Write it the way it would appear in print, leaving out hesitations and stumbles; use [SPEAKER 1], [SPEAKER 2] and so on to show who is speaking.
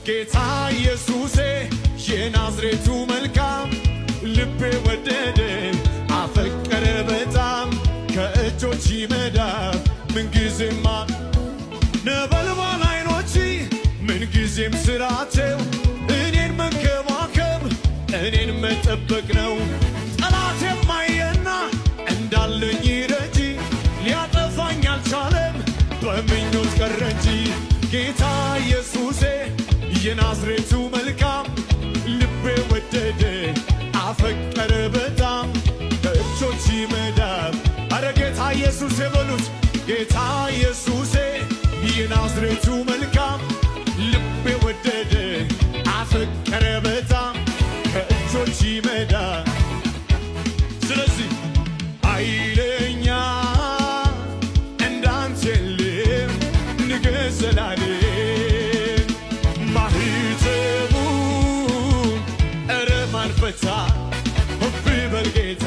[SPEAKER 1] ጌታ ኢየሱሴ የናዝሬቱ መልካም ልቤ ወደደ አፈቀረ በጣም ከእጆች መዳፍ ምንጊዜማ ነበልባል አይኖች ምንጊዜም ስራቸው እኔን መንከባከብ እኔን መጠበቅ ነው። ጠላት የማየና እንዳለኝ ረጂ ሊያጠፋኝ አልቻለም በምኞት ቀረ እንጂ ጌታ ኢየሱሴ የናዝሬቱ መልካም ልቤ ወደደ አፈቀረ በጣም ከእጆች መዳፍ አረ ጌታ ኢየሱሴ በሉት ጌታ ኢየሱሴ የናዝሬቱ መልካም ልቤ ወደደ አፈቀረ በጣም ከእጆች መዳፍ ስለዚህ ኃይለኛ እንዳንተ የለም ንገሥ ዘላለም ማኅተሙን ኧረ ማን ፈታ በል ጌታ